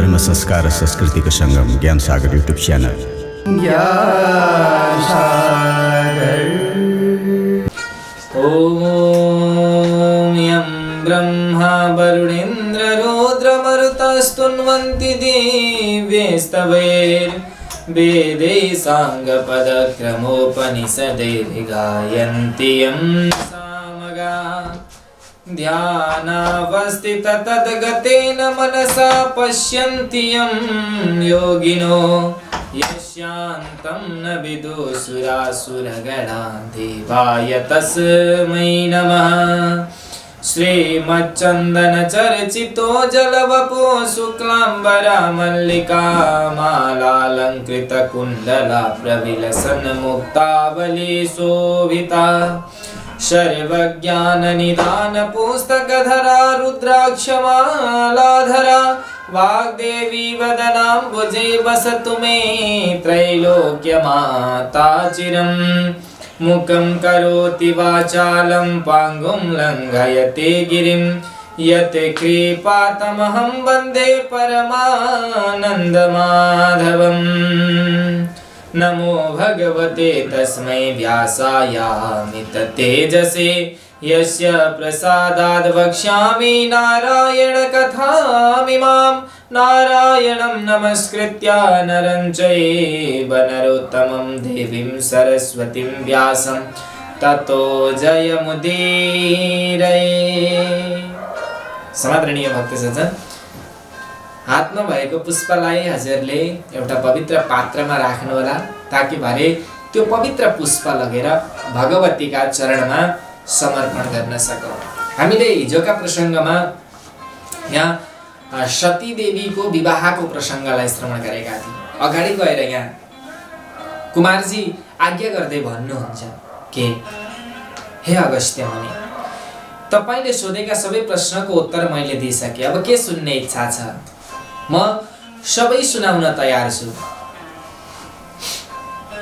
धर्म संस्कार र संस्कृतिको सङ्गम ज्ञान सागर युट्युब च्यानल। ओम यं ब्रह्मा वरुणेन्द्र रुद्रमरुतस्तुन्वन्ति दिव्यैस्तवैर्वेदैः साङ्गपदक्रमोपनिषदैर्गायन्ति यं सामगाः। ध्यानावस्थित तद्गतेन मनसा पश्यन्ति यं योगिनो यस्यान्तं न विदुषुरासुरगणा देवाय तस्मै नमः। श्रीमच्चन्दनचर्चितो जलवपो शुक्लाम्बरा मल्लिका मालालङ्कृतकुण्डला प्रविलसन्मुक्तावली शोभिता सर्वज्ञाननिधानपुस्तकधरा रुद्राक्षमालाधरा वाग्देवी वदनाम्बुजे वसतु मे त्रैलोक्यमाता चिरम्। मुखं करोति वाचालं पाङ्गुं लङ्घयते गिरिं यत् कृपातमहं वन्दे परमानन्दमाधवम्। नमो भगवते तस्मै व्यासायामिततेजसे यस्य प्रसादाद् वक्ष्यामि नारायणकथामिमां। नारायणं नमस्कृत्य नरं चैव नरोत्तमं देवीं सरस्वतीं व्यासं ततो जयमुदीरये। समादरणीय भक्तसज्जन, हातमा भएको पुष्पलाई हजुरले एउटा पवित्र पात्रमा राख्नुहोला ताकि भरे त्यो पवित्र पुष्प लगेर भगवतीका चरणमा समर्पण गर्न सकौँ। हामीले हिजोका प्रसङ्गमा यहाँ सती देवीको विवाहको प्रसङ्गलाई श्रवण गरेका थियौँ। अगाडि गएर यहाँ कुमारजी आज्ञा गर्दै भन्नुहुन्छ के हे अगस्त्य मुनि, तपाईले सोधेका सबै प्रश्नको उत्तर मैले दिइसकेँ। अब के सुन्ने इच्छा छ? म सबै सुनाउन तयार छु।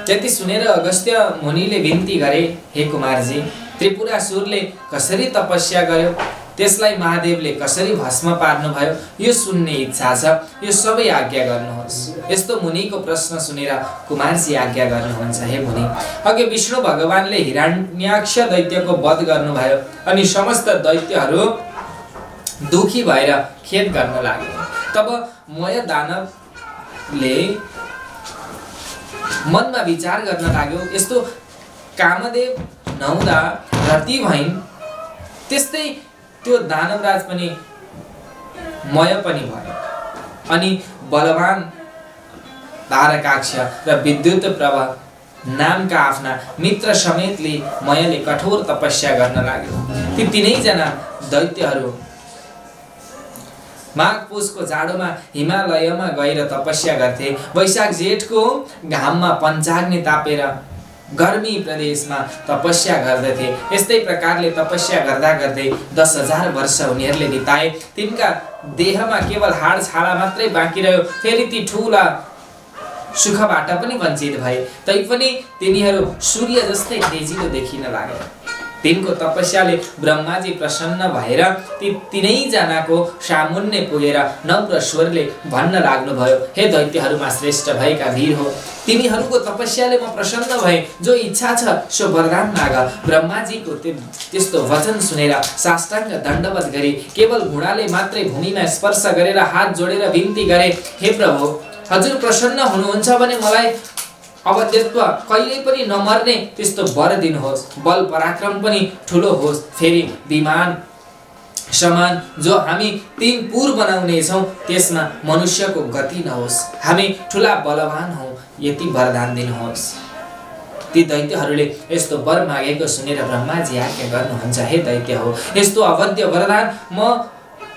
त्यति सुनेर अगस्त्य मुनिले विन्ती गरे, हे कुमारजी, त्रिपुरासुरले कसरी तपस्या गर्यो, त्यसलाई महादेवले कसरी भस्म पार्नुभयो, यो सुन्ने इच्छा छ। यो सबै आज्ञा गर्नुहोस्। यस्तो मुनिको प्रश्न सुनेर कुमारजी आज्ञा गर्नुहुन्छ, हे मुनि, अघि विष्णु भगवानले हिरण्याक्ष दैत्यको वध गर्नुभयो अनि समस्त दैत्यहरू दुखी भएर खेद गर्न लागे। तब मय दानवले मनमा विचार गर्न लाग्यो, यस्तो कामदेव नहुँदा रति भइन्, त्यस्तै त्यो दानवराज पनि मय पनि भयो। अनि बलवान तारकाक्ष र विद्युत प्रभ नामका आफ्ना मित्र समेतले मयले कठोर तपस्या गर्न लाग्यो। ती तीनैजना दैत्यहरू माघ पुसको जाडोमा हिमालयमा गएर तपस्या गर्थे। वैशाख जेठको घाममा पञ्चाग्नि तापेर गर्मी प्रदेशमा तपस्या गर्दथे। यस्तै प्रकारले तपस्या गर्दा गर्दै 10,000 वर्ष उनीहरूले बिताए। तिनका देहमा केवल हाड छाला मात्रै बाँकी रह्यो। फेरि ती ठुला सुखबाट पनि वञ्चित भए। तैपनि तिनीहरू सूर्य जस्तै तेजिलो देखिन लागे। तिनको तपस्याले ब्रह्माजी प्रसन्न भएर ती तीनैजनाको सामुन्ने पुगेर नम्र स्वरले भन्न लाग्नुभयो, हे दैत्यहरूमा श्रेष्ठ भएका वीर हो, तिमीहरूको तपस्याले म प्रसन्न भए। जो इच्छा छ सो वरदान माग। ब्रह्माजीको त्यस्तो वचन सुनेर साष्टाङ्ग दण्डवत गरी केवल घुँडाले मात्रै भूमिमा स्पर्श गरेर हात जोडेर विन्ती गरे, हे प्रभु, हजुर प्रसन्न हुनुहुन्छ भने मलाई अवध्यत्व कहिल्यै पनि नमर्ने त्यस्तो वर दिनुहोस्। बल पराक्रम पनि ठुलो होस्। फेरि विमान समान जो हामी 3 पुर बनाउनेछौँ त्यसमा मनुष्यको गति नहोस्। हामी ठुला बलवान हौँ, यति वरदान दिनुहोस्। ती दैत्यहरूले यस्तो वर मागेको सुनेर ब्रह्माजी आज्ञा गर्नुहुन्छ, हे दैत्य हो, यस्तो अवध्य वरदान म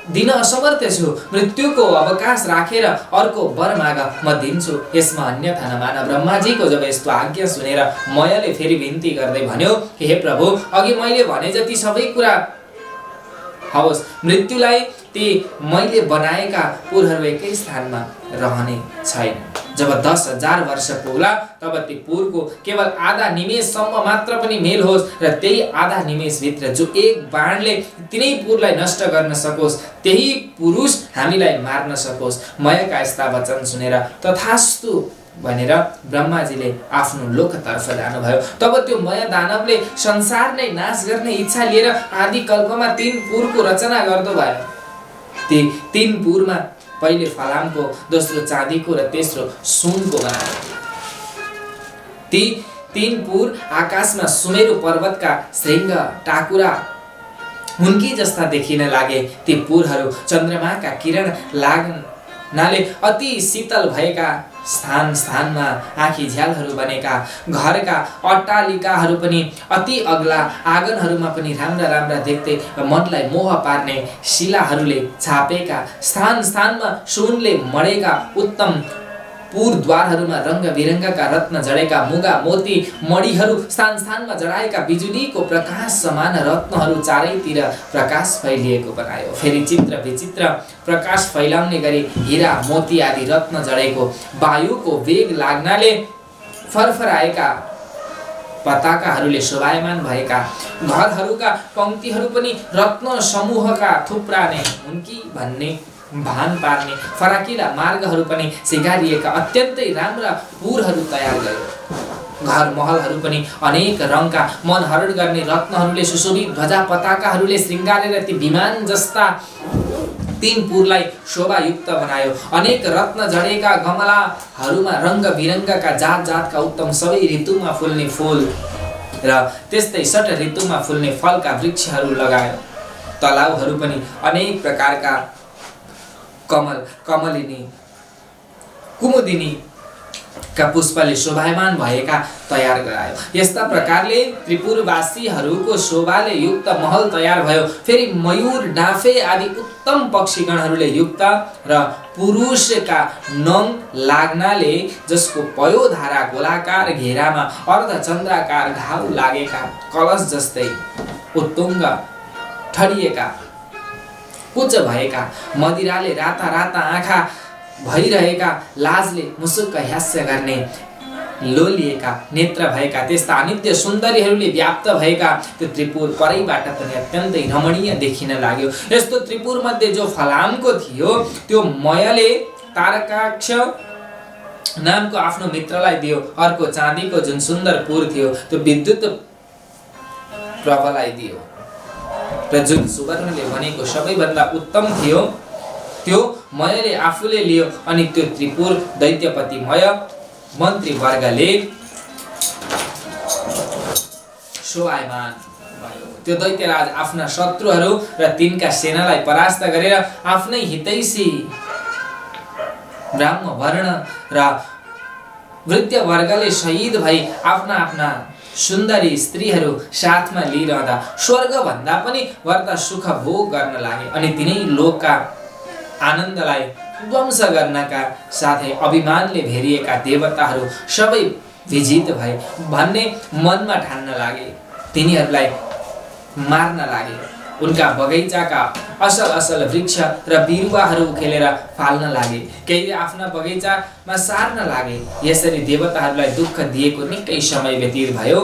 दिन असमर्थ छु। मृत्युको अवकाश राखेर अर्को वर माग, म दिन्छु, यसमा अन्यथा नमान। ब्रह्माजीको जब यस्तो आज्ञा सुनेर मयले फेरि विन्ती गर्दै भन्यो, हे प्रभु, अघि मैले भने जति सबै कुरा होस्। मृत्युलाई ती मैले बनाएका पुरहरू एकै स्थानमा रहने छैन। जब 10,000 वर्ष पुग्ला तब ती पुरको केवल आधा निमेषसम्म मात्र पनि मेल होस् र त्यही आधा निमेषभित्र जो एक बाणले तिनै पुरलाई नष्ट गर्न सकोस्, त्यही पुरुष हामीलाई मार्न सकोस्। मयका यस्ता वचन सुनेर तथास्तु भनेर ब्रह्माजीले आफ्नो लोकतर्फ जानुभयो। तब त्यो मय दानवले संसार नै नाश गर्ने इच्छा लिएर आदि कल्पमा 3 पुरको रचना गर्दो भयो। ती 3 पुरमा पहिले फलामको, दोस्रो चाँदीको र तेस्रो सुनको बनायो। ती 3 पुर आकाशमा सुमेरु पर्वतका श्रृंग टाकुरा हुन्की जस्ता देखिन लागे। ती पुरहरू चन्द्रमाका किरण लाग्नाले अति शीतल भएका, स्थान स्थानमा आँखी झ्यालहरू बनेका, घरका अट्टालिकाहरू पनि अति अग्ला, आँगनहरूमा पनि राम्रा राम्रा देख्दै मनलाई मोह पार्ने शिलाहरूले छापेका, स्थान स्थानमा सुनले मडेका उत्तम पुरद्वारहरूमा रङ्ग बिरङ्गका रत्न जडेका, मुगा मोती मणिहरू स्थान स्थानमा जडाएका, बिजुलीको प्रकाश समान रत्नहरू चारैतिर प्रकाश फैलिएको बनायो। फेरि चित्र विचित्र प्रकाश फैलाउने गरी हीरा मोती आदि रत्न जडेको, वायुको वेग लाग्नाले फरफराएका पताकाहरूले शोभायमान भएका, घरहरूका पङ्क्तिहरू पनि रत्न समूहका थुप्राने हुन्की भन्ने भान पार्ने फराकिला मार्गहरू पनि सिगारिएका अत्यन्तै राम्रा पुरहरू तयार गरे। घर महलहरू पनि अनेक रङका मन हरण गर्ने रत्नहरूले सुशोभित, ध्वजा पताकाहरूले श्रृङ्गारेर ती विमान जस्ता 3 पुरलाई शोभायुक्त बनायो। अनेक रत्न जडेका गमलाहरूमा रङ्ग बिरङ्गका जात जातका उत्तम सबै ऋतुमा फुल्ने फूल र त्यस्तै 6 ऋतुमा फुल्ने फलका वृक्षहरू लगायो। तलाउहरू पनि अनेक प्रकारका कमल, कमलिनी, कुमुदिनी का पुष्पले शोभायमान भएका तयार गरायो। यस्ता प्रकारले त्रिपुरवासीहरूको शोभाले युक्त महल तयार भयो। फेरि मयूर, डाँफे आदि उत्तम पक्षीगणहरूले युक्त र पुरुषका नङ लाग्नाले जसको पयोधारा गोलाकार घेरामा अर्धचन्द्राकार घाउ लागेका, कलश जस्तै उत्तुङ्ग ठडिएका, उच्च भएका, मदिराले राता राता आँखा भइरहेका, लाजले मुसुक्क हास्य गर्ने, लोलिएका नेत्र भएका त्यस्ता अनित्य सुन्दरीहरूले व्याप्त भएका त्यो त्रिपुर परैबाट पनि अत्यन्तै रमणीय देखिन लाग्यो। यस्तो त्रिपुर मध्ये जो फलामको थियो त्यो मयले तारकाक्ष नामको आफ्नो मित्रलाई दियो। अर्को चाँदीको जुन सुन्दर पुर थियो त्यो विद्युत प्रभलाई दियो र जुन सुवर्णले बनेको सबैभन्दा उत्तम थियो त्यो मयले आफूले लियो। अनि त्यो त्रिपुर दैत्यपति मय मन्त्रीवर्गले शोभायमान भयो। त्यो दैत्यराज आफ्ना शत्रुहरू र तिनका सेनालाई परास्त गरेर आफ्नै हितैषी ब्राह्मण वर्ण र वृद्धवर्गले शहीद भई आफ्ना आफ्ना सुन्दरी स्त्रीहरू साथमा लिइरहँदा स्वर्ग भन्दा पनि बढ्ता सुख भोग गर्न लागे। अनि तिनै लोकका आनन्दलाई ध्वंस गर्नका साथै अभिमानले भेरिएका देवताहरू सबै विजित भए भन्ने मनमा ठान्न लागे। तिनीहरूलाई मार्न लागे। उनका बगैँचाका असल असल वृक्ष र बिरुवाहरू उखेलेर फाल्न लागे। केही आफ्ना बगैँचामा सार्न लागे। यसरी देवताहरूलाई दुःख दिएको निकै समय व्यतीत भयो।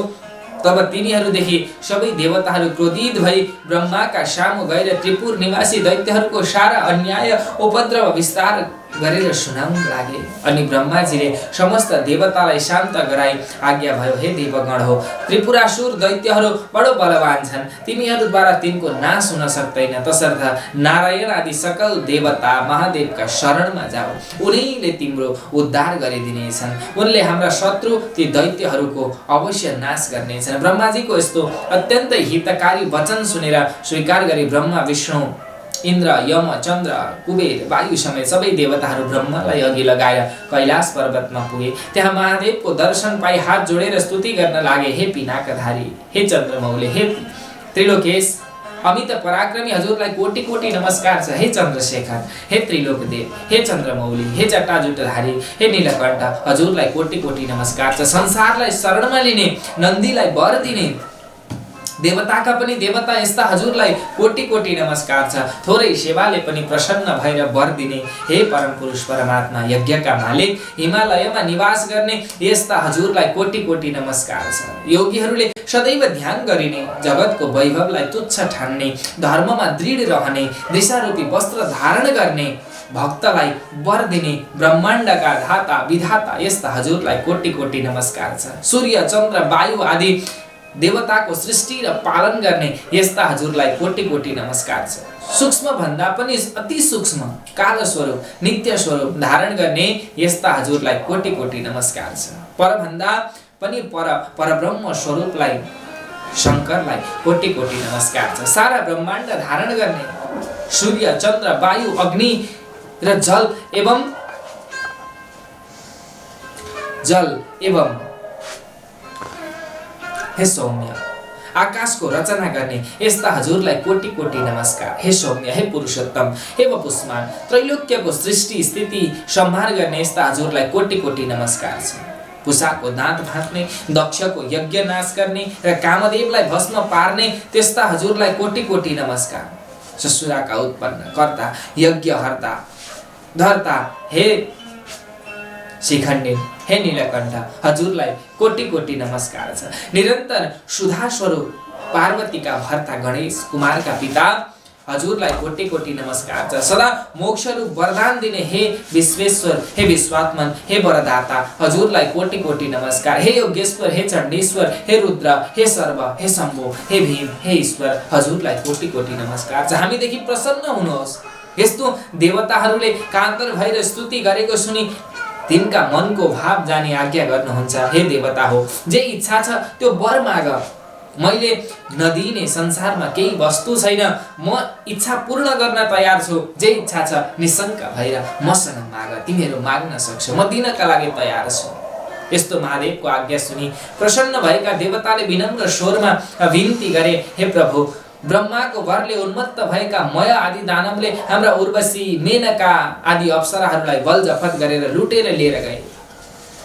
तब तिनीहरूदेखि सबै देवताहरू क्रोधित भई ब्रह्माका सामु गएर त्रिपुर निवासी दैत्यहरूको सारा अन्याय उपद्रव विस्तार गरेर सुनाउन लागे। अनि ब्रह्माजीले समस्त देवतालाई शान्त गराई आज्ञा भयो, हे देवगण हो, त्रिपुरासुर दैत्यहरू बडो बलवान छन्, तिमीहरूद्वारा तिनको नाश हुन सक्दैन। तसर्थ नारायण आदि सकल देवता महादेवका शरणमा जाऊ, उनीले तिम्रो उद्धार गरिदिनेछन्। उनले हाम्रा शत्रु ती दैत्यहरूको अवश्य नाश गर्नेछन्। ब्रह्माजीको यस्तो अत्यन्तै हितकारी वचन सुनेर स्वीकार गरी ब्रह्मा, विष्णु, इन्द्र, यम, चन्द्र, कुबेर, वायु समेत सबै देवताहरू ब्रह्मालाई अघि लगाएर कैलाश पर्वतमा पुगे। त्यहाँ महादेवको दर्शन पाई हात जोडेर स्तुति गर्न लागे। हे पिनाकधारी, हे चन्द्रमौले, हे त्रिलोकेश, अमित पराक्रमी हजुरलाई कोटि कोटि नमस्कार छ। हे चन्द्रशेखर, हे त्रिलोकदेव, हे चन्द्रमौली, हे जटाजुटधारी, हे नीलकण्ठ, हजुरलाई कोटि कोटि नमस्कार छ। संसारलाई शरणमा लिने, नन्दीलाई वर दिने, देवताका पनि देवता यस्ता हजुरलाई कोटी कोटी नमस्कार छ। थोरै सेवाले पनि प्रसन्न भएर वर दिने हे परम पुरुष परमात्मा, यज्ञका मालिक, हिमालयमा निवास गर्ने यस्ता हजुरलाई कोटी कोटी नमस्कार छ। योगीहरूले सदैव ध्यान गरिने, जगतको वैभवलाई तुच्छ ठान्ने, धर्ममा दृढ रहने, दिशारूपी वस्त्र धारण गर्ने, भक्तलाई वर दिने ब्रह्माण्डका धाता विधाता यस्ता हजुरलाई कोटी कोटी नमस्कार छ। सूर्य चन्द्र वायु आदि देवताको सृष्टि र पालन गर्ने यस्ता हजुरलाई कोटी कोटी नमस्कार छ। सूक्ष्म भन्दा पनि अति सूक्ष्म काल स्वरूप नित्य स्वरूप धारण गर्ने यस्ता हजुरलाई कोटी कोटी नमस्कार छ। पर भन्दा पनि परब्रह्म स्वरूपलाई शंकरलाई कोटी कोटी नमस्कार छ। सारा ब्रह्माण्ड धारण गर्ने सूर्य चन्द्र वायु अग्नि र जल एवं हे सौम्य आकाशको रचना गर्ने यस्ता हजुरलाई कोटी कोटी नमस्कार। हे सौम्य, हे पुरुषोत्तम, हे वपुष्मान, त्रैलोक्यको सृष्टि स्थिति संहार गर्ने यस्ता हजुरलाई कोटी कोटी नमस्कार छ। पुषाको दाँत भाँच्ने, दक्षको यज्ञ नाश गर्ने र कामदेवलाई भस्म पार्ने त्यस्ता हजुरलाई कोटी कोटी नमस्कार। ससुराका उत्पन्न कर्ता, यज्ञ हर्ता धर्ता, हे शिखण्डी, हे नीलकण्ठ, हजुरलाई कोटी कोटी नमस्कार छ। निरन्तर सुधा स्वरूप पार्वतीका भर्ता गणेश कुमारका पिता हजुरलाई कोटी कोटी नमस्कार छ। सदा मोक्ष रूप वरदान दिने हे विश्वेश्वर, हे विश्वात्मन, हे वरदाता, हजुरलाई कोटी कोटी नमस्कार। हे योगेश्वर, हे चण्डेश्वर, हे रुद्र, हे सर्व, हे शम्भो, हे भीम, हे ईश्वर, हजुरलाई कोटी कोटी नमस्कार छ। हामीदेखि प्रसन्न हुनुहोस्। यस्तो देवताहरूले कातर भएर स्तुति गरेको सुनि तिनका मनको भाव जाने आज्ञा गर्नुहुन्छ। हे देवता हो, जे इच्छा छ त्यो वर माग। मैले नदिने संसारमा केही वस्तु छैन, म इच्छा पूर्ण गर्न तयार छु। जे इच्छा छ निशंक भएर मसँग माग, तिमीहरू माग्न सक्छौ, म दिनका लागि तयार छु। यस्तो महादेवको आज्ञा सुनि प्रसन्न भएका देवताले विनम्र स्वरमा विनती गरे, हे प्रभु, ब्रह्माको वरले उन्मत्त भएका मय आदि दानवले हाम्रा उर्वशी मेनका आदि अप्सराहरूलाई बल जफत गरेर लुटेर लिएर गए।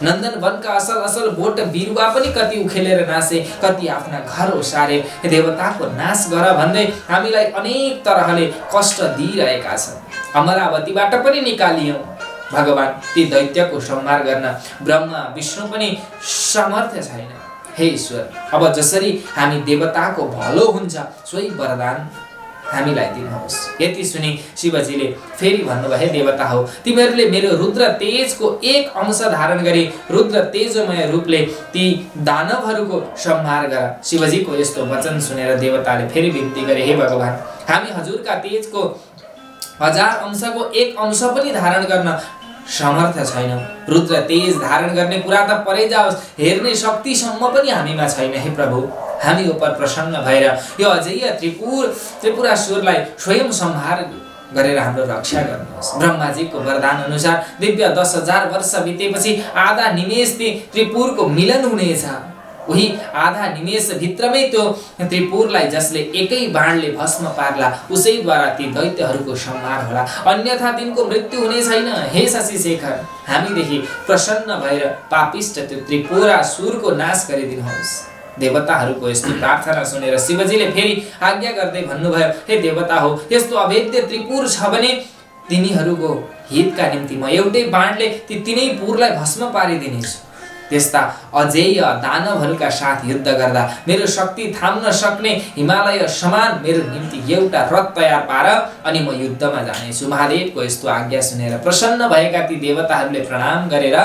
नन्दन वनका असल असल बोट बिरुवा पनि कति उखेलेर नासे, कति आफ्ना घर ओसारे। देवताको नाश गर भन्दै हामीलाई अनेक तरहले कष्ट दिइरहेका छन्। अमरावतीबाट पनि निकालियौं। भगवान, ती दैत्यको संहार गर्न ब्रह्मा विष्णु पनि सामर्थ्य छैन। हे ईश्वर, अब जसरी हामी देवताको भलो हुन्छ सोही वरदान हामीलाई दिनुहोस्। यति सुनि शिवजीले फेरि भन्नुभयो, हे देवता हो, तिमीहरूले मेरो रुद्र तेजको एक अंश धारण गरी रुद्र तेजमय रूपले ती दानवहरूको संहार गर। शिवजीको यस्तो वचन सुनेर देवताले फेरि विनती गरे, हे भगवान, हामी हजुरका तेजको 1000 अंशको एक अंश पनि धारण गर्न सामर्थ्य छैन। रुद्र तेज धारण गर्ने कुरा त परै जाओस्, हेर्ने शक्तिसम्म पनि हामीमा छैन। हे प्रभु, हामी उप प्रसन्न भएर यो अजय त्रिपुरासुरलाई स्वयं संहार गरेर हाम्रो रक्षा गर्नुहोस्। ब्रह्माजीको वरदान अनुसार दिव्य 10,000 वर्ष बितेपछि आधा निमेष त्रिपुरको मिलन हुनेछ। उही आधा निमेष भित्रमै त्यो त्रिपुरलाई जसले एकै बाणले भस्म पार्ला उसैद्वारा ती दैत्यहरूको संहार होला, अन्यथा तिनको मृत्यु हुने छैन। हे शशिशेखर, हामीदेखि प्रसन्न भएर पापिष्ट त्यो त्रिपुरासुरको नाश गरिदिनुहोस्। देवताहरूको यस्तो प्रार्थना सुनेर शिवजीले फेरि आज्ञा गर्दै भन्नुभयो, हे देवता हो, यस्तो अभेद्य त्रिपुर छ भने तिनीहरूको हितका निम्ति म एउटै बाणले ती तीनै पुरलाई भस्म पारिदिनेछु। त्यस्ता अजेय दानवहरूका साथ युद्ध गर्दा मेरो शक्ति थाम्न सक्ने हिमालय समान मेरो निम्ति एउटा रथ तयार पार, अनि म युद्धमा जानेछु। महादेवको यस्तो आज्ञा सुनेर प्रसन्न भएका ती देवताहरूले प्रणाम गरेर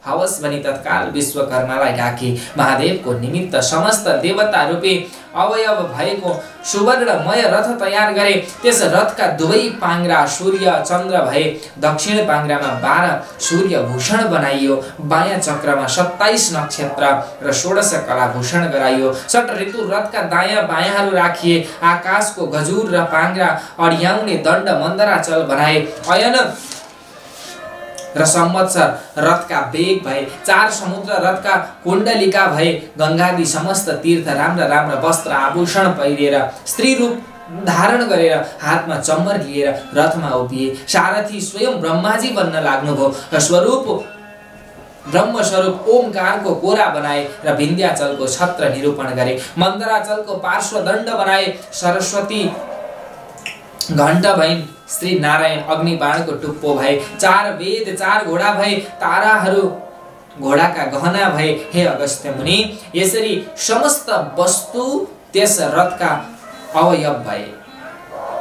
हवस् भनी तत्काल विश्वकर्मालाई डाकी महादेवको निमित्त समस्त देवता रूपी अवयव भएको सुवर्णमय रथ तयार गरे। त्यस रथका दुवै पाङ्ग्रा सूर्य चन्द्र भए। दक्षिण पाङ्ग्रामा 12 सूर्य भूषण बनाइयो, बायाँ चक्रमा 27 नक्षत्र र 16 कला भूषण गराइयो। 6 ऋतु रथका दायाँ बायाँहरू राखिए। आकाशको गजुर र पाङ्ग्रा अड्याउने दण्ड मन्दराचल बनाए। अयन र संवत्सर रथका बेग भए। 4 समुद्र रथका कुण्डलिका भए। गंगादि समस्त तीर्थ राम्रा राम्रा वस्त्र आभूषण पहिरेर स्त्री रूप धारण गरेर हातमा चम्मर लिएर रथमा उभिए। सारथी स्वयं ब्रह्माजी बन्न लाग्नुभयो। स्वरूप ब्रह्मस्वरूप ओमकारको कोरा बनाए र विन्ध्याचलको छत्र निरूपण गरे। मन्दराचलको पार्श्वदण्ड बनाए सरस्वती घण्ट भइन्, श्री नारायण अग्निबाणको टुप्पो भए। 4 वेद 4 घोडा भए, ताराहरू घोडाका गहना भए। हे अगस्त्य मुनि, यसरी समस्त वस्तु त्यस रथका अवयव भए।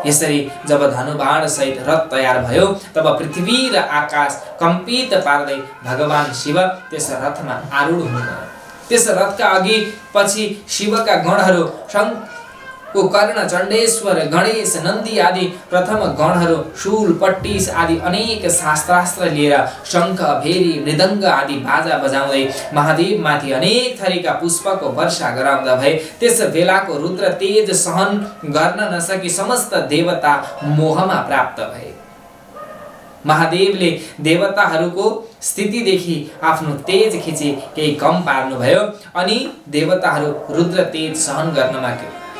यसरी जब धनुबाण सहित रथ तयार भयो तब पृथ्वी र आकाश कम्पित पार्दै भगवान शिव त्यस रथमा आरूढ हुनुभयो। त्यस रथका अघि पछि शिवका गणहरू कर्ण, चण्डेश्वर, गणेश, नन्दी आदि प्रथम गणहरू शूल, पट्टिस आदि अनेक शास्त्रास्त्र लिएर शङ्ख, भेरी, मृदङ्ग आदि बाजा बजाउँदै महादेव माथि अनेक थरीका पुष्पको वर्षा गराउँदा भए। त्यस बेलाको रुद्र तेज सहन गर्न नसकी समस्त देवता मोहमा प्राप्त भए। महादेवले देवताहरूको स्थितिदेखि आफ्नो तेज खिची केही कम पार्नुभयो अनि देवताहरू रुद्र तेज सहन गर्नमा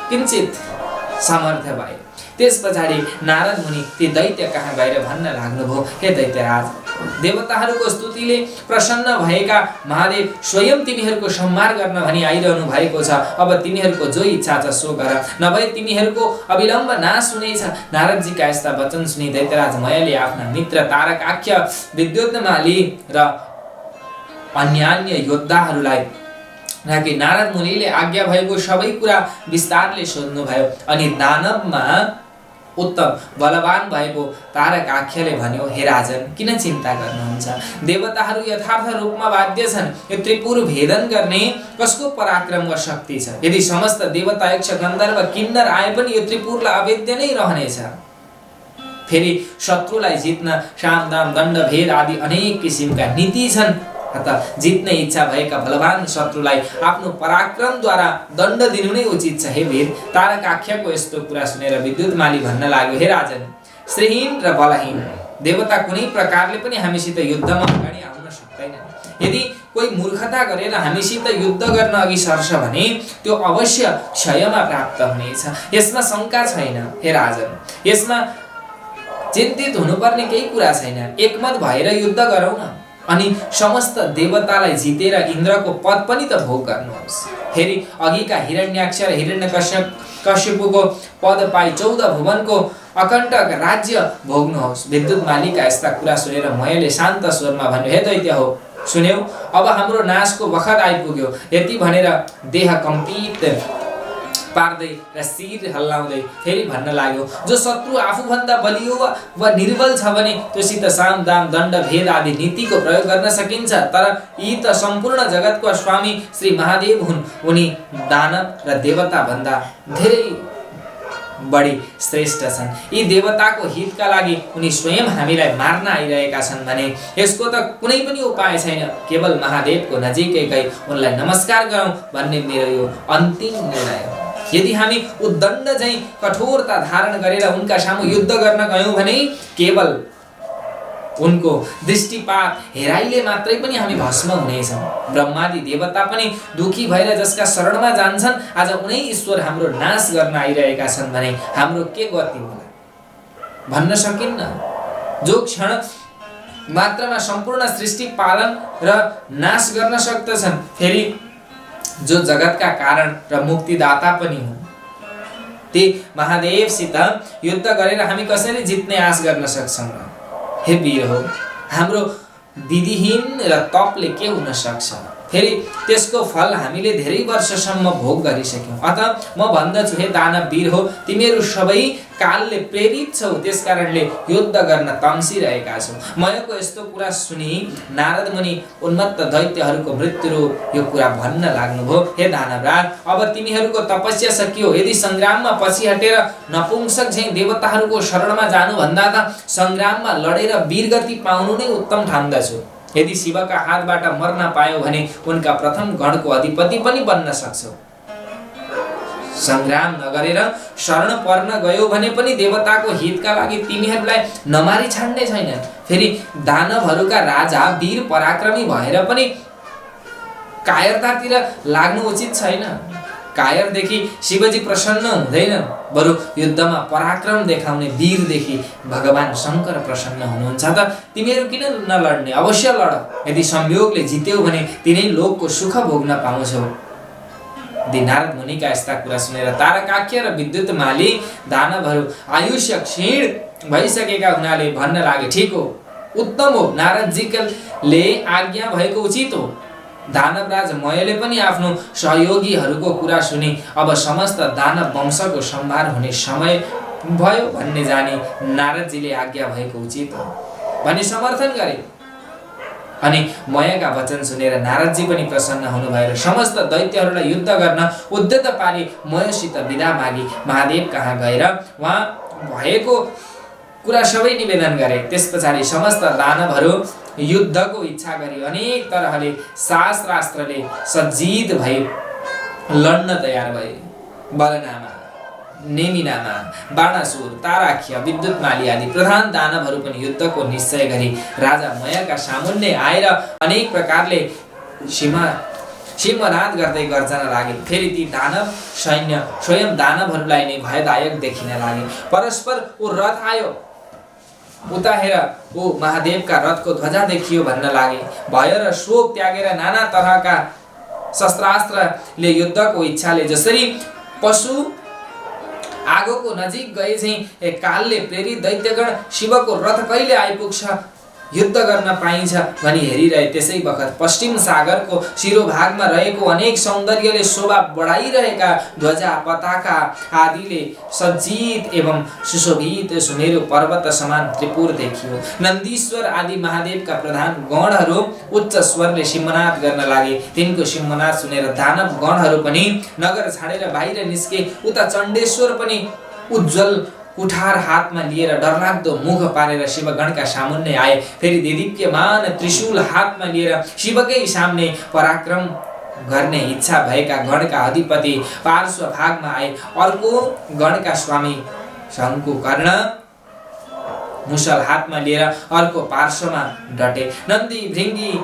किञ्चित सामर्थ्य भए। त्यस पछाडि नारद मुनि ती दैत्य कहाँ गएर भन्न लाग्नुभयो, हे दैत्यराज, देवताहरूको स्तुतिले प्रसन्न भएका महादेव स्वयं तिमीहरूको संहार गर्न भनी आइरहनु भएको छ। अब तिमीहरूको जो इच्छा छ सो गर, नभए तिमीहरूको अविलम्ब नाश हुनेछ। नारदजीका यस्ता वचन सुनि दैत्यराज मयले आफ्ना मित्र तारकाख्य, विद्युत्माली र अन्य योद्धाहरूलाई राखी नारद मुनिले आज्ञा भएको सबै कुरा विस्तारले सोध्नुभयो। अनि दानवमा उत्तम बलवान भएको तारकाख्यले भन्यो, हे राजन, किन चिन्ता गर्नुहुन्छ? देवताहरू यथार्थ रूपमा बाध्य छन्। यो त्रिपुर भेदन गर्ने कसको पराक्रम व शक्ति छ? यदि समस्त देवता, यक्ष, गन्धर्व, किन्नर आए पनि यो त्रिपुरलाई अवेद्य नै रहनेछ। फेरि शत्रुलाई जित्न साम, दाम, दण्ड, भेद आदि अनेक किसिमका नीति छन्। अतः जित्ने इच्छा भएका बलवान शत्रुलाई आफ्नो पराक्रमद्वारा दण्ड दिनु नै उचित छ। हे वीर, तारकाख्यको यस्तो कुरा सुनेर विद्युत्माली भन्न लाग्यो, हे राजन, श्रीहीन र बलहीन देवता कुनै प्रकारले पनि हामीसित युद्धमा अगाडि आउन सक्दैन। यदि कोही मूर्खता गरेर हामीसित युद्ध गर्न अघि सर्छ भने त्यो अवश्य क्षयमा प्राप्त हुनेछ। यसमा शङ्का छैन। हे राजन, यसमा चिन्तित हुनुपर्ने केही कुरा छैन। एकमत भएर युद्ध गरौँ न, अनि समस्त देवतालाई जितेर इन्द्रको पद पनि त भोग गर्नुहोस्। फेरि अघिका हिरण्याक्ष र हिरण्यकश्यपको पद पाई 14 भुवनको अकण्टक राज्य भोग्नुहोस्। विद्युत्मालीका यस्ता कुरा सुनेर मयले शान्त स्वरमा भन्यो, हे दैत्य हो, सुन्यौ, अब हाम्रो नाशको बखत आइपुग्यो। यति भनेर देह कम्पित पार्दै र शिर हल्लाउँदै फेरि भन्न लाग्यो, जो शत्रु आफूभन्दा बलियो वा निर्बल छ भने त्योसित साम, दाम, दण्ड, भेद आदि नीतिको प्रयोग गर्न सकिन्छ। तर यी त सम्पूर्ण जगतको स्वामी श्री महादेव हुन्। उनी दानव र देवता भन्दा धेरै बढी श्रेष्ठ छन्। यी देवताको हितका लागि उनी स्वयं हामीलाई मार्न आइरहेका छन् भने यसको त कुनै पनि उपाय छैन। केवल महादेवको नजिकै गई उनलाई नमस्कार गरौँ भन्ने मेरो यो अन्तिम निर्णय हो। यदि हामी उद्दण्ड झैं कठोरता धारण गरेर उनका सामु युद्ध गर्न गयौं भने केवल उनको दृष्टिपात हेराइले मात्रै पनि हामी भस्म हुनेछौं। ब्रह्मादि देवता पनि दुखी भएर जसका शरणमा जान्छन्, आज उनै ईश्वर हाम्रो नाश गर्न आइरहेका छन् भने हाम्रो के गति होला भन्न सकिन्न। जो क्षण मात्रमा सम्पूर्ण सृष्टि पालन र नाश गर्न सक्दछन्, फेरि जो जगतका कारण र मुक्तिदाता पनि हुन्, ती महादेवसित युद्ध गरेर हामी कसरी जित्ने आश गर्न सक्छौं र? हे वीर हो, हाम्रो विधिहीन र तपले के हुन सक्छ? फेरि त्यसको फल हामीले धेरै वर्षसम्म भोग गरिसक्यौं। अतः म भन्दछु, हे दानव वीर हो, तिमीहरू सबै कालले प्रेरित छौ, त्यसकारणले युद्ध गर्न तम्सिरहेका छौ। मयको यस्तो कुरा सुनि नारद मुनि उन्मत्त दैत्यहरूको मृत्युरूप यो कुरा भन्न लाग्नुभयो, हे दानवराज, अब तिमीहरूको तपस्या सकियो। यदि संग्राममा पछि हटेर नपुंसक झैं देवताहरूको शरणमा जानु भन्दा त संग्राममा लडेर वीरगति पाउनु नै उत्तम ठान्दछु। यदि शिवका हातबाट मर्न पायो भने उनका प्रथम गणको अधिपति पनि बन्न सक्छौ। संग्राम नगरेर शरण पर्न गयो भने पनि देवताको हितका लागि तिमीहरूलाई नमारी छाड्ने छैन। फेरि दानवहरूका राजा वीर पराक्रमी भएर पनि कायरतातिर लाग्नु उचित छैन। कायरदेखि शिवजी प्रसन्न हुँदैनन्, बरु युद्धमा पराक्रम देखाउने वीरदेखि भगवान शङ्कर प्रसन्न हुनुहुन्छ। त तिमीहरू किन नलड्ने? अवश्य लड। यदि संयोगले जित्यौ भने तिनै लोकको सुख भोग्न पाउँछौ। नारद मुनिका यस्ता कुरा सुनेर तारकाख्य र विद्युतमाली दानवहरू आयुष्य क्षीण भइसकेका हुनाले भन्न लागे, ठिक हो, उत्तम हो, नारदजीले आज्ञा भएको उचित हो। दानवराज मयले पनि आफ्नो सहयोगीहरूको कुरा सुनि अब समस्त दानव वंशको संहार हुने समय भयो भन्ने जानी नारदजीले आज्ञा भएको उचित हो भनी समर्थन गरे। अनि मयका वचन सुनेर नारदजी पनि प्रसन्न हुनुभयो र समस्त दैत्यहरूलाई युद्ध गर्न उद्यत पारी मयसित बिदा मागी महादेव कहाँ गएर उहाँ भएको कुरा सबै निवेदन गरे। त्यस पछाडि समस्त दानवहरू युद्धको इच्छा गरी अनेक तरहले शास्त्रास्त्रले सज्जित भई लड्न तयार भए। बलनामा, नेमिनामा, बाणासुर, ताराख्य, विद्युतमाली आदि प्रधान दानवहरू पनि युद्धको निश्चय गरी राजा मयका सामुन्ने आएर अनेक प्रकारले सिंहनाद गर्दै गर्जन लागे। फेरि ती दानव सैन्य स्वयं दानवहरूलाई नै भयदायक देखिन लागे। परस्पर ऊ रथ आयो, उता हेर ऊ महादेवका रथको ध्वजा देखियो भन्न लागे। भय र शोक त्यागेर नाना तरहका शस्त्रास्त्रले युद्धको इच्छाले जसरी पशु आगोको नजिक गए चाहिँ कालले प्रेरित दैत्यगण शिवको रथ कहिले आइपुग्छ, युद्ध गर्न पाइन्छ भनी हेरिरहे। त्यसै बखत पश्चिम सागरको शिरोभागमा रहेको अनेक सौन्दर्यले शोभा बढाइरहेका ध्वजा पताका आदिले सज्जित एवं सुशोभित सुमेरु पर्वत समान त्रिपुर देखियो। नन्दीश्वर आदि महादेवका प्रधान गणहरू उच्च स्वरले सिंहनाद गर्न लागे। तिनको सिंहनाद सुनेर दानव गणहरू पनि नगर छाडेर बाहिर निस्के। उता चण्डेश्वर पनि उज्जवल कुठार हातमा लिएर डरलाग्दो मुख पारेर शिवगणका सामुन्ने आए। फेरि देदीप्यमान त्रिशूल हातमा लिएर शिवकै सामने पराक्रम गर्ने इच्छा भएका गणका अधिपति पार्श्व भागमा आए। अर्को गणका स्वामी शङ्कुकर्ण मुसल हातमा लिएर अर्को पार्श्वमा डटे। नन्दी, भृङ्गी,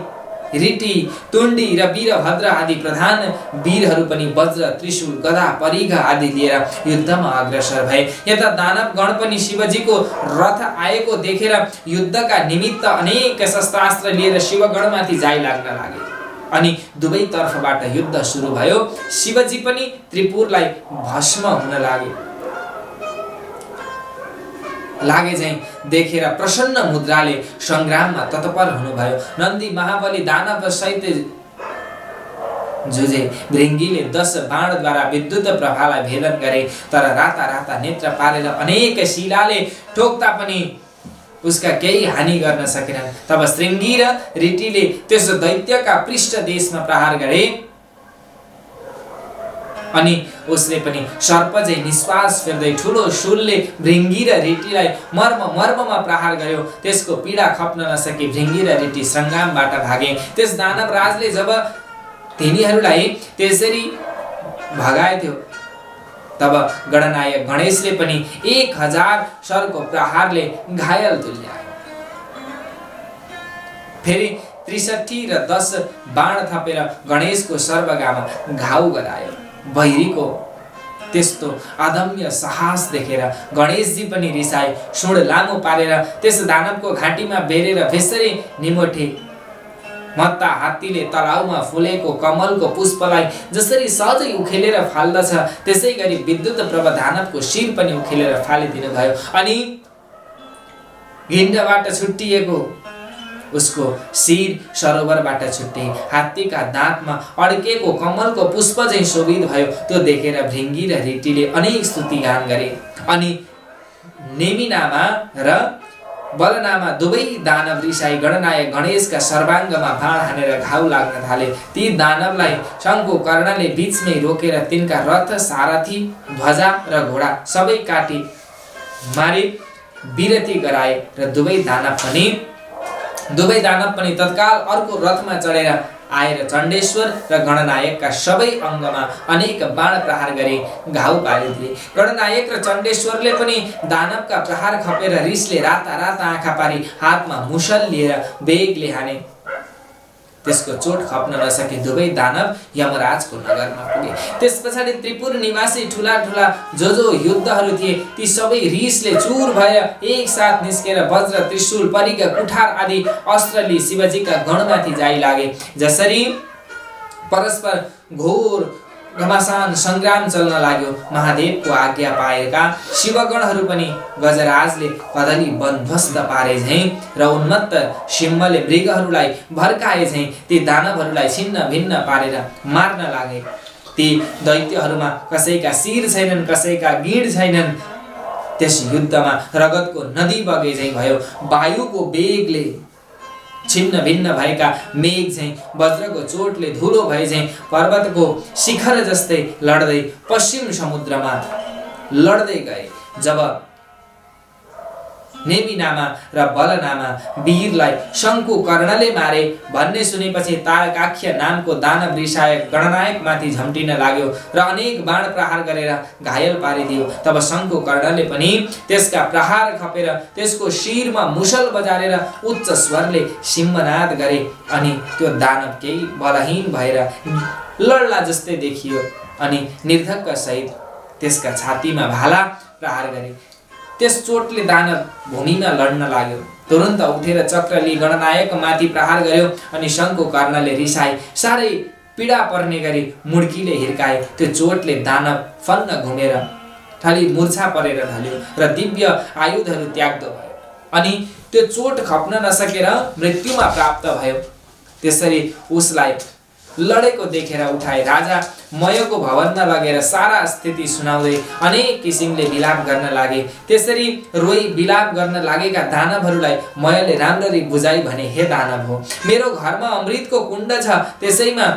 ऋटी, तुण्डी र वीरभद्र आदि प्रधान वीरहरू पनि वज्र, त्रिशूल, गदा, परिघ आदि लिएर युद्धमा अग्रसर भए। यता दानव गण पनि शिवजीको रथ आएको देखेर युद्धका निमित्त अनेक शस्त्रास्त्र लिएर शिवगणमाथि जाइ लाग्न लागे। अनि दुवै तर्फबाट युद्ध सुरु भयो। शिवजी पनि त्रिपुरलाई भस्म हुन लागे चाहिँ देखेर प्रसन्न मुद्राले संग्राममा तत्पर हुनुभयो। नन्दी महाबली दानव सहित जुझे। भृङ्गीले 10 बाणद्वारा विद्युत प्रभालाई भेदन गरे, तर राता राता नेत्र पारेर अनेक शिलाले ठोक्दा पनि उसका केही हानि गर्न सकेनन्। तब श्रृङ्गी र ऋटीले त्यस दैत्यका पृष्ठ देशमा प्रहार गरे। अनि उसले पनि सर्पझै निश्वास फेर्दै ठुलो शूलले भृङ्गी र ऋटीलाई मर्ममा प्रहार गर्यो। त्यसको पीडा खप्न नसकी भृङ्गी र ऋटी संग्रामबाट भागे। त्यस दानव राजले जब तिनीहरूलाई त्यसरी भगाएथ्यो तब गणनायक गणेशले पनि 1000 सरको प्रहारले घायल तुल्याए। फेरि 63 र 10 बाण थपेर गणेशको सर्वगामा घाउ गरायो। भैरीको त्यस्तो अदम्य साहस देखेर गणेशजी पनि रिसाए। सुड लामो पारेर त्यस दानवको घाँटीमा बेरेर फेसरी निमोठे। मत्ता हात्तीले तलाउमा फुलेको कमलको पुष्पलाई जसरी सहजै उखेलेर फाल्दछ त्यसै गरी विद्युत प्रभ दानवको शिर पनि उखेलेर फालिदिनु भयो। अनि घिण्डबाट छुट्टिएको उसको शिर सरोवरबाट छुट्टे। हात्तीका दाँतमा अड्केको कमलको पुष्प चाहिँ शोभित भयो। त्यो देखेर भृङ्गी र ऋटीले अनेक स्तुति गान गरे। अनि नेमिनामा र बलनामा दुवै दानव रिसाई गणनायक गणेशका सर्वाङ्गमा बाण हानेर घाउ लाग्न थाले। ती दानवलाई शङ्कुकर्णले बीचमै रोकेर तिनका रथ, सारथी, ध्वजा र घोडा सबै काटी मारे, विरति गराए र दुवै दानव पनि तत्काल अर्को रथमा चढेर आएर चण्डेश्वर र गणनायकका सबै अङ्गमा अनेक बाण प्रहार गरे, घाउ पारिदिए। गणनायक र चण्डेश्वरले पनि दानवका प्रहार खपेर रिसले राता राता आँखा पारी हातमा मुसल लिएर बेगले हाने। त्यसको चोट खप्न नसके दुवै दानव यमराजको नगरमा पुगे। त्यस पछाडि त्रिपुर निवासी ठुला ठुला जो युद्धहरू थिए ती सबै रिसले चुर भएर एकसाथ निस्केर वज्र त्रिशूल परिका कुठार आदि अस्त्र लिई शिवजीका गणमाथि जाइ लागे। जसरी परस्पर घोर घमासान संग्राम चल्न लाग्यो, महादेवको आज्ञा पाएका शिवगणहरू पनि गजराजले कदली बन्ध्वस्त पारे झैं र उन्मत्त सिंहले मृगहरूलाई भड्काए झैं ती दानवहरूलाई छिन्न भिन्न पारेर मार्न लागे। ती दैत्यहरूमा कसैका शिर छैनन्, कसैका गिँड छैनन्। त्यस युद्धमा रगतको नदी बगे झैं भयो। वायुको वेगले छिन्न भिन्न भएका मेघ झैं, वज्रको चोटले धुलो भए झैं पर्वतको शिखर जस्तै लड्दै पश्चिम समुद्रमा लड्दै गए। जब नेमिनामा र बलनामा वीरलाई शङ्कु कर्णले मारे भन्ने सुनेपछि तारकाख्य नामको दानव रिसाए गणनायक माथि झम्टिन लाग्यो र अनेक बाण प्रहार गरेर घायल पारिदियो। तब शङ्कु कर्णले पनि त्यसका प्रहार खपेर त्यसको शिरमा मुसल बजारेर उच्च स्वरले सिंहनाद गरे अनि त्यो दानव केही बलहीन भएर लड्ला जस्तै देखियो अनि निर्धक्क सहित त्यसका छातीमा भाला प्रहार गरे। त्यस चोटले दानव भूमिमा लड्न लाग्यो। तुरन्त उठेर चक्र लिई गणनायक माथि प्रहार गर्यो अनि शङ्कु कर्णले रिसाए साह्रै पीडा पर्ने गरी मुड्कीले हिर्काए। त्यो चोटले दानव फन्न घुमेर ठाली मूर्छा परेर ढल्यो र दिव्य आयुधहरू त्याग्दो भयो अनि त्यो चोट खप्न नसकेर मृत्युमा प्राप्त भयो। त्यसरी उसलाई लडेको देखेर उठाए राजा मयको भवनमा लगेर सारा स्थिति सुनाउँदै अनेक किसिमले विलाप गर्न लागे। त्यसरी रोई विलाप गर्न लागेका दानवहरूलाई मयले राम्ररी बुझाइ भने, हे दानव हो, मेरो घरमा अमृतको कुण्ड छ, त्यसैमा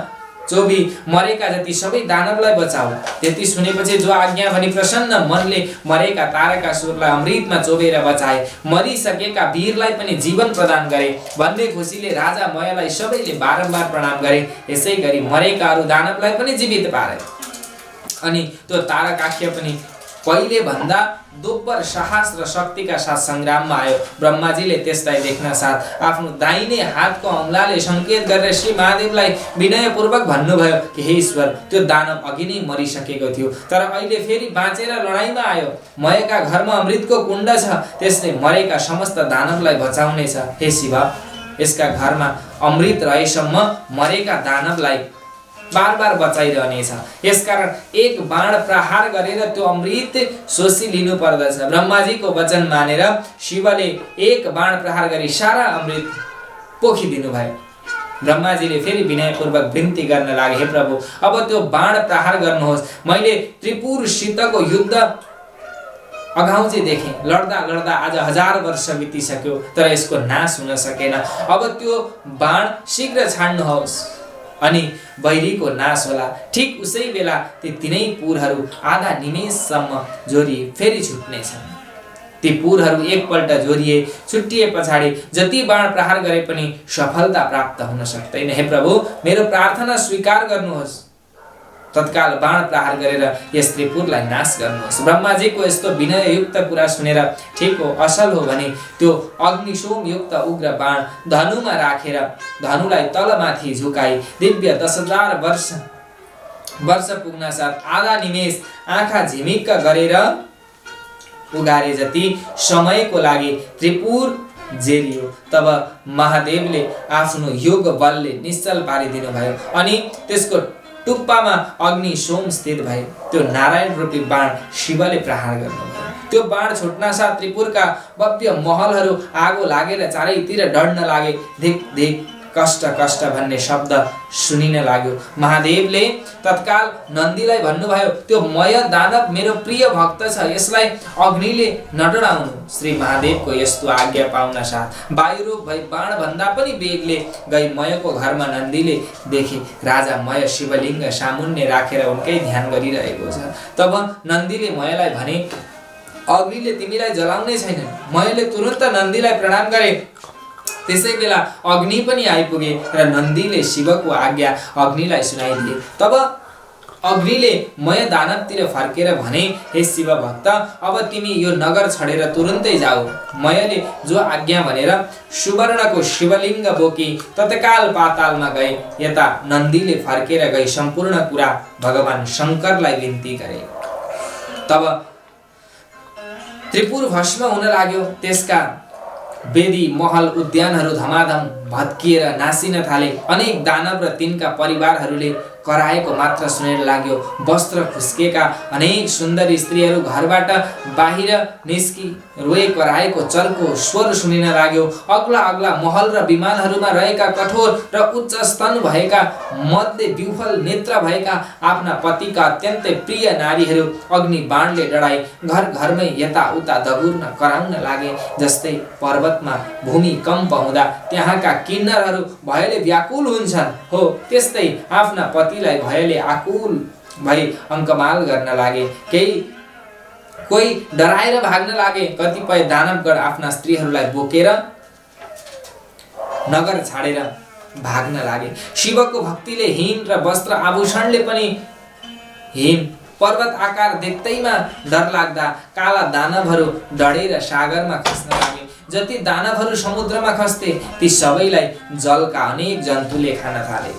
चोबी मरेका जति सबै दानवलाई बचाऊ। त्यति सुनेपछि जो आज्ञा भनी प्रसन्न मनले मरेका तारकासुरलाई अमृतमा चोबेर बचाए, मरिसकेका वीरलाई पनि जीवन प्रदान गरे भन्ने खुसीले राजा मयलाई सबैले बारम्बार प्रणाम गरे। यसै गरी मरेका अरू दानवलाई पनि जीवित पारे अनि त्यो तारकाख्य पनि पहिले भन्दा दोब्बर साहस र शक्तिका साथ संग्राममा आयो। ब्रह्माजीले त्यसलाई देख्न साथ आफ्नो दाहिने हातको औंलाले संकेत गरेर श्री महादेवलाई विनयपूर्वक भन्नुभयो कि हे ईश्वर, त्यो दानव अघि नै मरिसकेको थियो तर अहिले फेरि बाँचेर लडाईँमा आयो। मयका घरमा अमृतको कुण्ड छ, त्यसले मरेका समस्त दानवलाई बचाउनेछ। हे शिव, यसका घरमा अमृत रहेसम्म मरेका दानवलाई बार बार बचाइरहनेछ। यसकारण एक बाण प्रहार गरेर त्यो अमृत शोषी लिनु पर्दछ। ब्रह्माजीको वचन मानेर शिवले एक बाण प्रहार गरी सारा अमृत पोखिदिनु भयो। ब्रह्माजीले फेरि विनयपूर्वक विन्ती गर्न लागे, हे प्रभु, अब त्यो बाण प्रहार गर्नुहोस्। मैले त्रिपुरसितको युद्ध अघाउजी देखेँ, लड्दा लड्दा आज 1000 वर्ष बितिसक्यो तर यसको नाश हुन सकेन। अब त्यो बाण शीघ्र छाड्नुहोस् अनि बैरीको नाश होला। ठिक उसै बेला ती तीनै पुरहरू आधा निमेषसम्म जोरिए फेरि छुट्नेछन्। ती पुरहरू एकपल्ट जोरिए छुट्टिए पछाडि जति बाण प्रहार गरे पनि सफलता प्राप्त हुन सक्दैन। हे प्रभु, मेरो प्रार्थना स्वीकार गर्नुहोस्। तत्काल बाण प्रहार गरेर यस त्रिपुरलाई नाश गर्नुहोस्। ब्रह्माजीको यस्तो विनययुक्त कुरा सुनेर ठिक हो, असल हो भने त्यो अग्निशोम युक्त उग्र बाण धनुमा राखेर धनुलाई तलमाथि झुकाई दिव्य 10,000 वर्ष पुग्न साथ आधा निमेष आँखा झिमिक्क गरेर उगारे जति समयको लागि त्रिपुर जेरियो। तब महादेवले आफ्नो योग बलले निश्चल पारिदिनु भयो अनि त्यसको टुप्पामा अग्नि सोम स्थित भए। त्यो नारायण रूपी बाण शिवले प्रहार गर्नुभयो। त्यो बाण छुट्न साथ त्रिपुरका भव्य महलहरू आगो लागेर चारैतिर डढ्न लागे। धिक धिक, कष्ट कष्ट भन्ने शब्द सुनिन लाग्यो। महादेवले तत्काल नन्दीलाई भन्नुभयो, त्यो मय दानव मेरो प्रिय भक्त छ, यसलाई अग्निले नडराउनु। श्री महादेवको यस्तो आज्ञा पाउन साथ वायुरूप भई बाण भन्दा पनि वेगले गई मयको घरमा नन्दीले देखे राजा मय शिवलिङ्ग सामुन्ने राखेर उनकै ध्यान गरिरहेको छ। तब नन्दीले मयलाई भने, अग्निले तिमीलाई जलाउने छैन। मयले तुरन्त नन्दीलाई प्रणाम गरे। त्यसै बेला अग्नि पनि आइपुगे र नन्दीले शिवको आज्ञा अग्निलाई सुनाइदिए। तब अग्निले मय दानवतिर फर्केर भने, हे शिव भक्त, अब तिमी यो नगर छोडेर तुरुन्तै जाऊ। मयले जो आज्ञा भनेर सुवर्णको शिवलिङ्ग बोकी तत्काल पातालमा गए। यता नन्दीले फर्केर गई सम्पूर्ण कुरा भगवान शङ्करलाई विन्ती गरे। तब त्रिपुर भस्म हुन लाग्यो। त्यसका वेदी महल उद्यानहरू धमाधम भत्किएर नासिन थाले। अनेक दानव र तिनका परिवारहरूले कराएको मात्र सुनेर लाग्यो। वस्त्र खुस्केका अनेक सुन्दर स्त्रीहरू घरबाट बाहिर निस्की रोए कराएको चर्को स्वर सुनिन लाग्यो। अग्ला अग्ला महल र विमानहरूमा रहेका कठोर र उच्च स्तन भएका मध्य विह्वल नेत्र भएका आफ्ना पतिका अत्यन्तै प्रिय नारीहरू अग्नि बाणले डढाई घर घरमै यताउता दगुर्न कराउन लागे। जस्तै पर्वतमा भूमिकम्प हुँदा त्यहाँका किन्नरहरू भयले व्याकुल हुन्छन्, हो त्यस्तै आफ्ना पतिलाई भयले आकुल भई अङ्कमाल गर्न लागे। कोही डराएर भाग्न लागे। कतिपय दानवगण आफ्ना स्त्रीहरूलाई बोकेर नगर छाडेर भाग्न लागे। शिवको भक्तिले हिम र वस्त्र आभूषणले पनि हिम पर्वत आकार देख्दैमा डर लाग्दा काला दानवहरू डढेर सागरमा खस्न लागे। जति दानवहरू समुद्रमा खस्थे ती सबैलाई जलका अनेक जन्तुले खान थाले।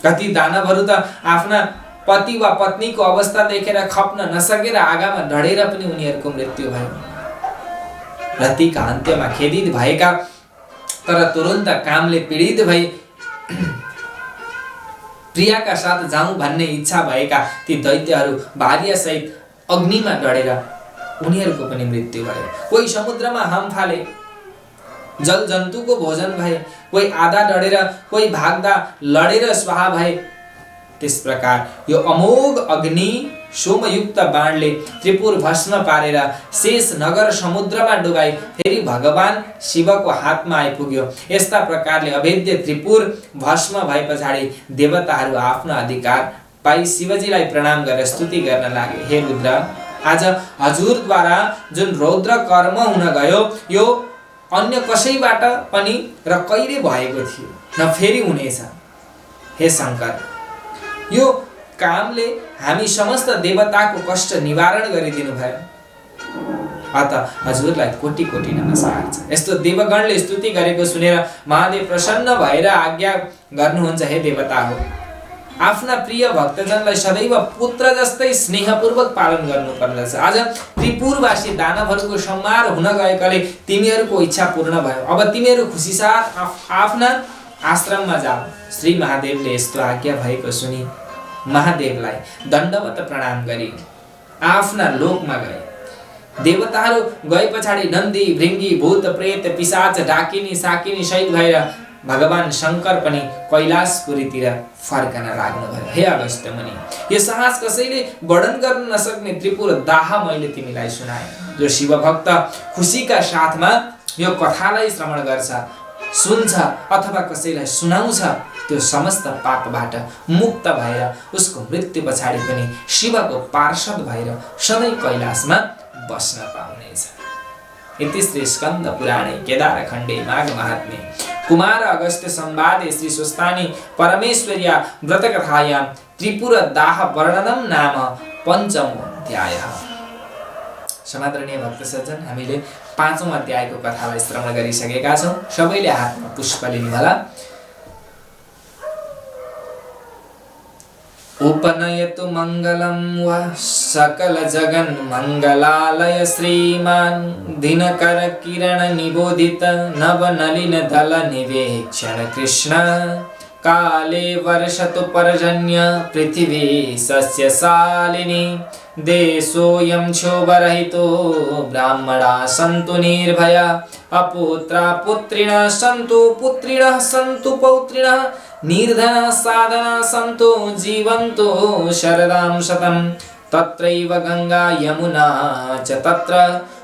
कति दानवहरू त आफ्ना पति वा पत्नीको अवस्था देखेर खप्न नसकेर आगामा डढेर पनि उनीहरूको मृत्यु भयो। रतिका अन्त्यमा खेदित भएका तर तुरुन्त कामले पीडित भई प्रियाका साथ जाउँ भन्ने इच्छा भएका ती दैत्यहरू भार्या सहित अग्निमा डढेर उनीहरूको पनि मृत्यु भयो। कोही समुद्रमा हाम फाले, जल जन्तुको भोजन भए। कोही आधा डढेर, कोही भाग्दा लडेर स्वाहा भए। त्यस प्रकार यो अमोघ अग्नि सोमयुक्त बाणले त्रिपुर भस्म पारेर शेष नगर समुद्रमा डुबाई फेरि भगवान शिवको हातमा आइपुग्यो। यस्ता प्रकारले अभेद्य त्रिपुर भस्म भए पछाडि देवताहरू आफ्नो अधिकार पाई शिवजीलाई प्रणाम गरेर स्तुति गर्न लागे। हे रुद्र, आज हजुरद्वारा जुन रौद्र कर्म हुन गयो यो अन्य कसैबाट पनि र कहिले भएको थियो न फेरि हुनेछ। हे शङ्कर, यो कामले हामी समस्त देवताको कष्ट निवारण गरिदिनु भयो। अत हजुरलाई कोटि कोटि नमस्कार छ। यस्तो देवगणले स्तुति गरेको सुनेर महादेव प्रसन्न भएर आज्ञा गर्नुहुन्छ, हे देवता हो, आफ्ना प्रिय भक्तजनलाई सदैव पुत्र जस्तै स्नेहपूर्वक पालन गर्नुपर्दछ। आज त्रिपुरवासी दानवहरूको संहार हुन गएकाले तिमीहरूको इच्छा पूर्ण भयो। अब तिमीहरू खुसीसाथ आफ्ना आश्रममा जाऊ। श्री महादेवले यस्तो आज्ञा भएको सुनि महादेवलाई दण्डवत प्रणाम गरी आफ्ना लोकमा गए। देवताहरू गए पछाडि नन्दी, भृङ्गी, भूत, प्रेत, पिशाच, डाकिनी, साकिनी सहित भएर भगवान शङ्कर पनि कैलाशपुरीतिर फर्कन लाग्नुभयो। हे अगस्त्य मुनि, यो साहस कसैले वर्णन गर्न नसक्ने त्रिपुर दाह मैले तिमीलाई सुनाए। जो शिवभक्त खुसीका साथमा यो कथालाई श्रवण गर्छ, सुन्छ अथवा कसैलाई सुनाउँछ, त्यो समस्त पापबाट मुक्त भएर उसको मृत्यु पछाडि पनि शिवको पार्षद भएर सधैँ कैलाशमा बस्न पाउनेछ। इति श्री स्कन्द पुराणे केदारखण्डे माघ महात्म्ये कुमार अगस्त्य संवादे श्री स्वस्तानी परमेश्वर्या व्रतकथायां त्रिपुर दाह वर्णनम नाम पञ्चमो अध्यायः। समादरणीय भक्त सज्जन, हामीले 5औं अध्यायको कथालाई श्रवण गरिसकेका छौं। सबैले हातमा पुष्प लिनुहोला। उपनयतु मङ्गलं वा सकल जगन् मङ्गलालय श्रीमान् दिनकर किरण निबोधित नवनलिन दल निवेक्षण कृष्ण काले वर्षतु पर्जन्य पृथिवी सस्यशालिनी देशोऽयं क्षोभरहितो ब्राह्मणा सन्तु निर्भया अपुत्रा पुत्रिणः सन्तु पुत्रिणः सन्तु पौत्रिणः निर्धना साधना सन्तु जीवन्तु शरदां शतं तत्रैव गंगा यमुना च तत्र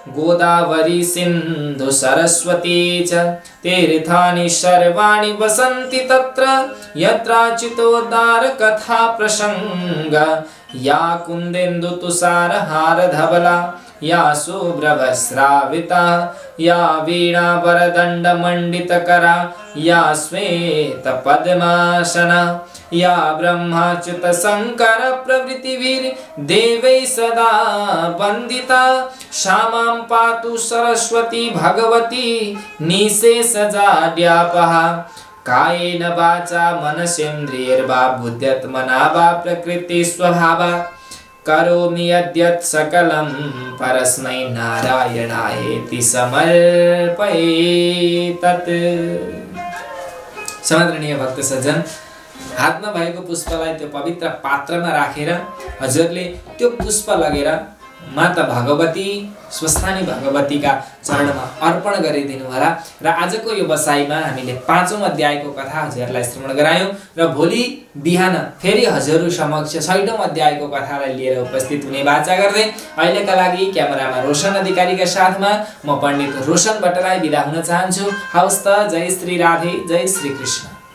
गोदावरी सिन्धु सरस्वती च तीर्थानि सर्वाणि वसन्ति तत्र यत्राच्युतोद्धार कथा प्रसंग या कुन्देन्दु तुषार हार धवला या शुभ्रवस्त्रावृता या वीणावरदण्डमण्डितकरा या श्वेतपद्मासना या ब्रह्माच्युतशङ्करप्रभृतिभिर्देवैः सदा वन्दिता सा मां पातु सरस्वती भगवती निःशेषजाड्यापः कायेन वाचा मनसेन्द्रियैर्वा बुद्ध्यात्मना वा प्रकृतिस्वभावात् करोमि यद्यत् सकलं परस्मै नारायणायेति समर्पयेतत्। समादरणीय भक्त सज्जन, हातमा भएको पुष्पलाई त्यो पवित्र पात्रमा राखेर हजुरले त्यो पुष्प लगेर माता भगवती स्वस्थानी भगवतीका चरणमा अर्पण गरिदिनु होला। र आजको यो बसाइमा हामीले 5औं अध्यायको कथा हजुरलाई श्रवण गरायौं र भोलि बिहान फेरि हजुरहरु समक्ष 6औं अध्यायको कथालाई लिएर उपस्थित हुने बाचा गर्दै अहिलेका लागि क्यामेरामा रोशन अधिकारीका साथमा म पण्डित रोशन भट्टराई बिदा हुन चाहन्छु। हवस् त, जय श्री राधे, जय श्री कृष्ण।